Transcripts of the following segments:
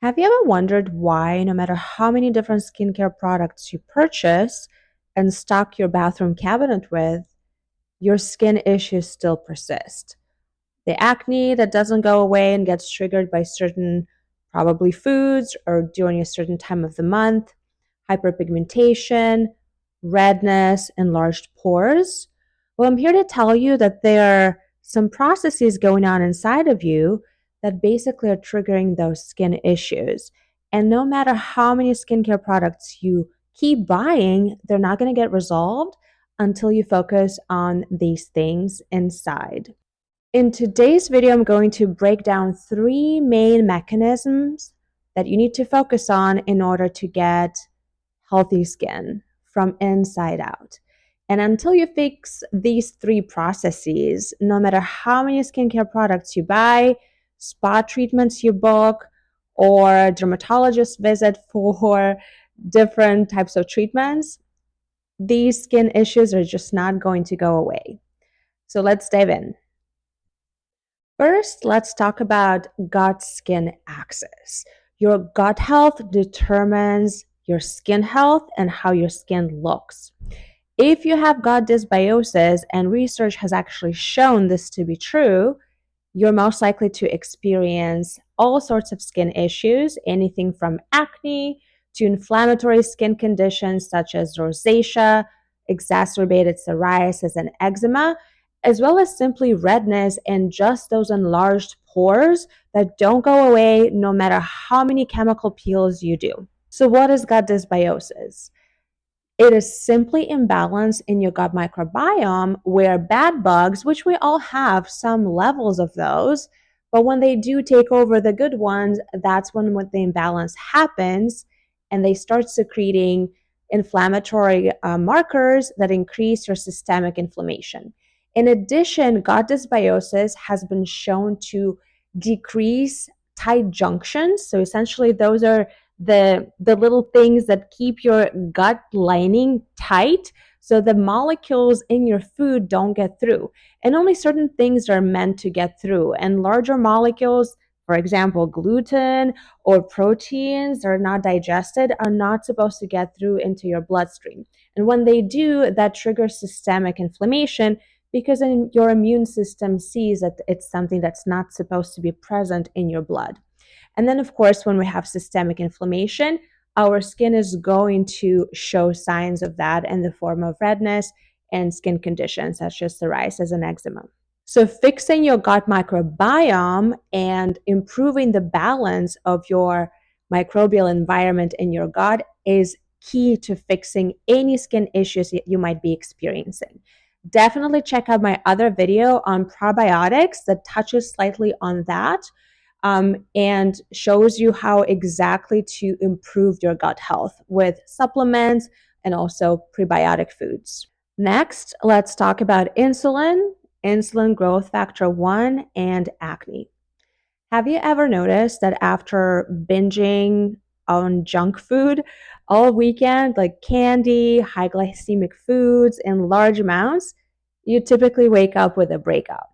Have you ever wondered why, no matter how many different skincare products you purchase and stock your bathroom cabinet with, your skin issues still persist? The acne that doesn't go away and gets triggered by certain, probably foods or during a certain time of the month, hyperpigmentation, redness, enlarged pores. Well, I'm here to tell you that there are some processes going on inside of you that basically are triggering those skin issues. And no matter how many skincare products you keep buying, they're not going to get resolved until you focus on these things inside. In today's video, I'm going to break down three main mechanisms that you need to focus on in order to get healthy skin from inside out. And until you fix these three processes, no matter how many skincare products you buy, spa treatments you book, or dermatologist visit for different types of treatments, these skin issues are just not going to go away. So let's dive in. First, let's talk about gut-skin axis. Your gut health determines your skin health and how your skin looks. If you have gut dysbiosis, and research has actually shown this to be true, you're most likely to experience all sorts of skin issues, anything from acne to inflammatory skin conditions such as rosacea, exacerbated psoriasis, and eczema, as well as simply redness and just those enlarged pores that don't go away no matter how many chemical peels you do. So, what is gut dysbiosis? It is simply imbalance in your gut microbiome where bad bugs, which we all have some levels of those, but when they do take over the good ones, that's when the imbalance happens and they start secreting inflammatory markers that increase your systemic inflammation. In addition, gut dysbiosis has been shown to decrease tight junctions. So essentially, those are the little things that keep your gut lining tight so the molecules in your food don't get through, and only certain things are meant to get through, and larger molecules, for example gluten or proteins that are not digested, are not supposed to get through into your bloodstream, and when they do, that triggers systemic inflammation because your immune system sees that it's something that's not supposed to be present in your blood. And then, of course, when we have systemic inflammation, our skin is going to show signs of that in the form of redness and skin conditions such as psoriasis and eczema. So, fixing your gut microbiome and improving the balance of your microbial environment in your gut is key to fixing any skin issues that you might be experiencing. Definitely check out my other video on probiotics that touches slightly on that, and shows you how exactly to improve your gut health with supplements and also prebiotic foods. Next, let's talk about insulin growth factor 1, and acne. Have you ever noticed that after binging on junk food all weekend, like candy, high glycemic foods in large amounts, you typically wake up with a breakout?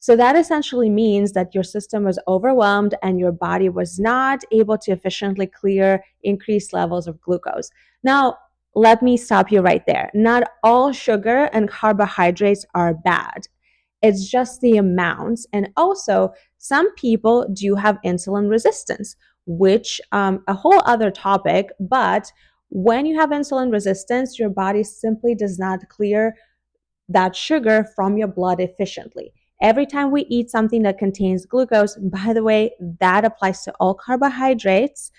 So that essentially means that your system was overwhelmed and your body was not able to efficiently clear increased levels of glucose. Now, let me stop you right there. Not all sugar and carbohydrates are bad. It's just the amounts. And also, some people do have insulin resistance, which a whole other topic. But when you have insulin resistance, your body simply does not clear that sugar from your blood efficiently. Every time we eat something that contains glucose, by the way, that applies to all carbohydrates.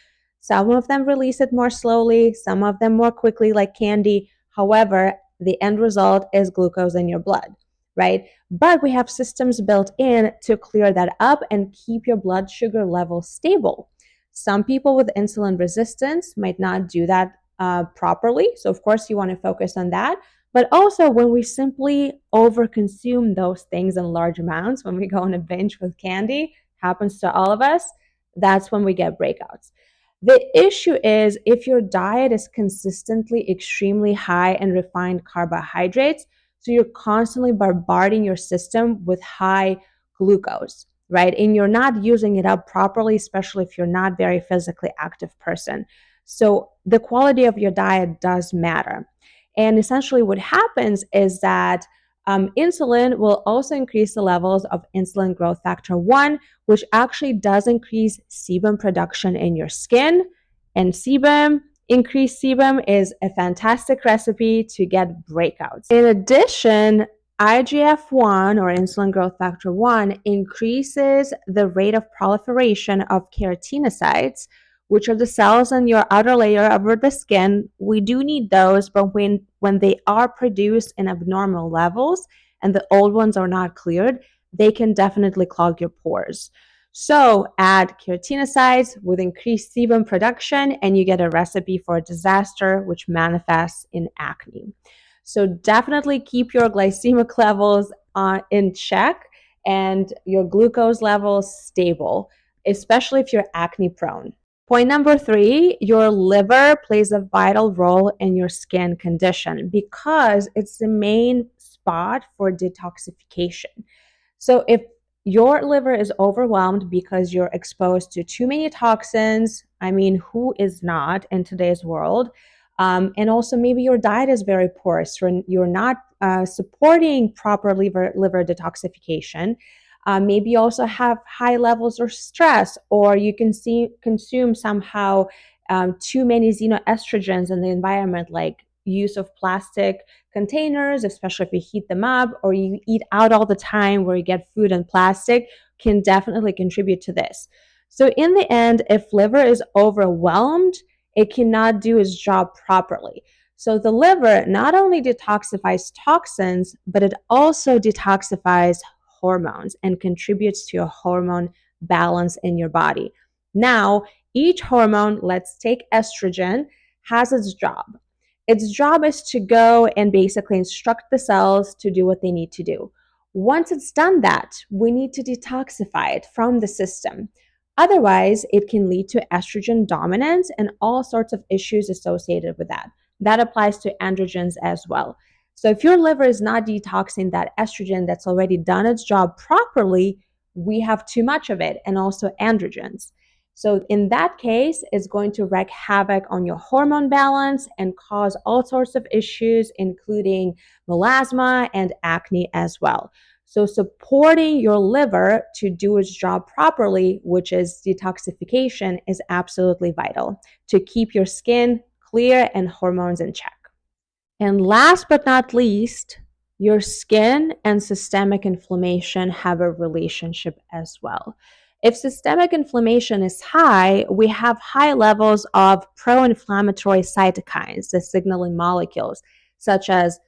Some of them release it more slowly, some of them more quickly, like candy. However, the end result is glucose in your blood, right? But we have systems built in to clear that up and keep your blood sugar level stable. Some people with insulin resistance might not do that properly. So, of course, you want to focus on that. But also, when we simply overconsume those things in large amounts, when we go on a binge with candy, happens to all of us, that's when we get breakouts. The issue is if your diet is consistently extremely high in refined carbohydrates, so you're constantly bombarding your system with high glucose. right? And you're not using it up properly, especially if you're not very physically active person. So the quality of your diet does matter. And essentially what happens is that insulin will also increase the levels of insulin growth factor 1, which actually does increase sebum production in your skin. And increased sebum is a fantastic recipe to get breakouts. In addition, IGF-1 or insulin growth factor 1 increases the rate of proliferation of keratinocytes, which are the cells in your outer layer over the skin. We do need those, but when they are produced in abnormal levels and the old ones are not cleared, they can definitely clog your pores. So add keratinocytes with increased sebum production, and you get a recipe for a disaster, which manifests in acne. So definitely keep your glycemic levels in check and your glucose levels stable, especially if you're acne prone. Point number 3, your liver plays a vital role in your skin condition because it's the main spot for detoxification. So if your liver is overwhelmed because you're exposed to too many toxins, I mean, who is not in today's world? And also maybe your diet is very poor, so you're not supporting proper liver detoxification. Maybe you also have high levels of stress, or you can consume somehow too many xenoestrogens in the environment, like use of plastic containers, especially if you heat them up, or you eat out all the time where you get food and plastic, can definitely contribute to this. So in the end, if liver is overwhelmed, it cannot do its job properly. So the liver not only detoxifies toxins, but it also detoxifies hormones and contributes to a hormone balance in your body. Now, each hormone, let's take estrogen, has its job. Its job is to go and basically instruct the cells to do what they need to do. Once it's done that, we need to detoxify it from the system. Otherwise, it can lead to estrogen dominance and all sorts of issues associated with that. That applies to androgens as well. So if your liver is not detoxing that estrogen that's already done its job properly, we have too much of it, and also androgens. So in that case, it's going to wreak havoc on your hormone balance and cause all sorts of issues, including melasma and acne as well. So supporting your liver to do its job properly, which is detoxification, is absolutely vital to keep your skin clear and hormones in check. And last but not least, your skin and systemic inflammation have a relationship as well. If systemic inflammation is high, we have high levels of pro-inflammatory cytokines, the signaling molecules, such as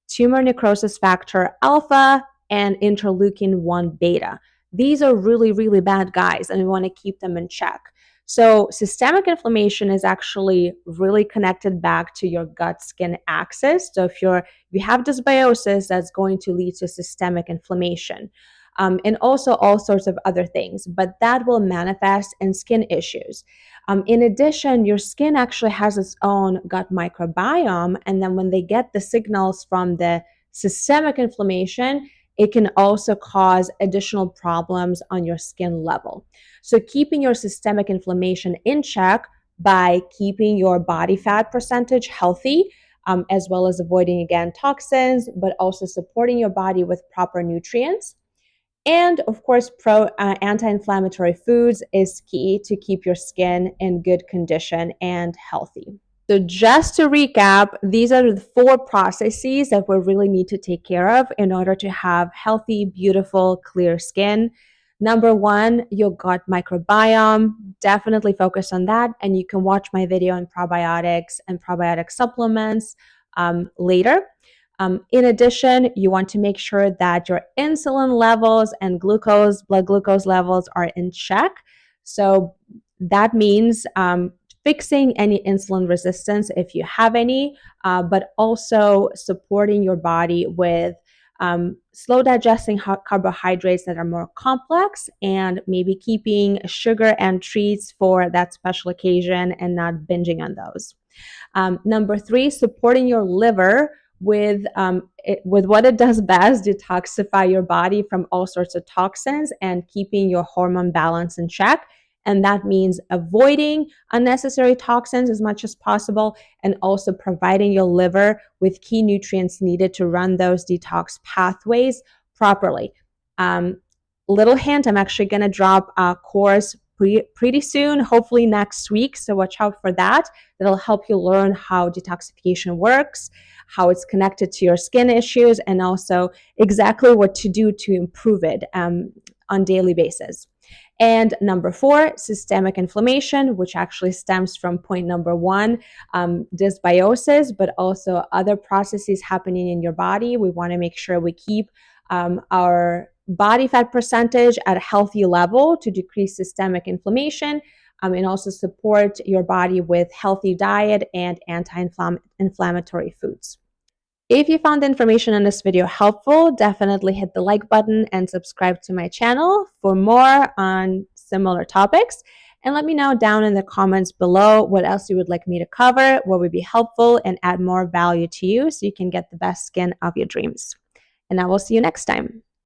tumor necrosis factor alpha and interleukin 1 beta. These are really, really bad guys, and we want to keep them in check. So systemic inflammation is actually really connected back to your gut-skin axis. So if you have dysbiosis, that's going to lead to systemic inflammation. And also all sorts of other things, but that will manifest in skin issues. In addition, your skin actually has its own gut microbiome, and then when they get the signals from the systemic inflammation, it can also cause additional problems on your skin level. So keeping your systemic inflammation in check by keeping your body fat percentage healthy, as well as avoiding, again, toxins, but also supporting your body with proper nutrients. And of course, anti-inflammatory foods is key to keep your skin in good condition and healthy. So just to recap, these are the 4 processes that we really need to take care of in order to have healthy, beautiful, clear skin. Number 1, your gut microbiome. Definitely focus on that. And you can watch my video on probiotics and probiotic supplements later. In addition, you want to make sure that your insulin levels and blood glucose levels are in check. So that means fixing any insulin resistance if you have any, but also supporting your body with slow digesting carbohydrates that are more complex, and maybe keeping sugar and treats for that special occasion and not binging on those. Number 3, supporting your liver with what it does best, detoxify your body from all sorts of toxins and keeping your hormone balance in check. And that means avoiding unnecessary toxins as much as possible and also providing your liver with key nutrients needed to run those detox pathways properly. Little hint, I'm actually going to drop a course pretty soon, hopefully next week. So watch out for that. That'll help you learn how detoxification works, how it's connected to your skin issues, and also exactly what to do to improve it on daily basis. And number 4, systemic inflammation, which actually stems from point number 1, dysbiosis, but also other processes happening in your body. We want to make sure we keep our body fat percentage at a healthy level to decrease systemic inflammation, and also support your body with healthy diet and anti-inflammatory foods. If you found the information in this video helpful, definitely hit the like button and subscribe to my channel for more on similar topics. And let me know down in the comments below what else you would like me to cover, what would be helpful and add more value to you so you can get the best skin of your dreams. And I will see you next time.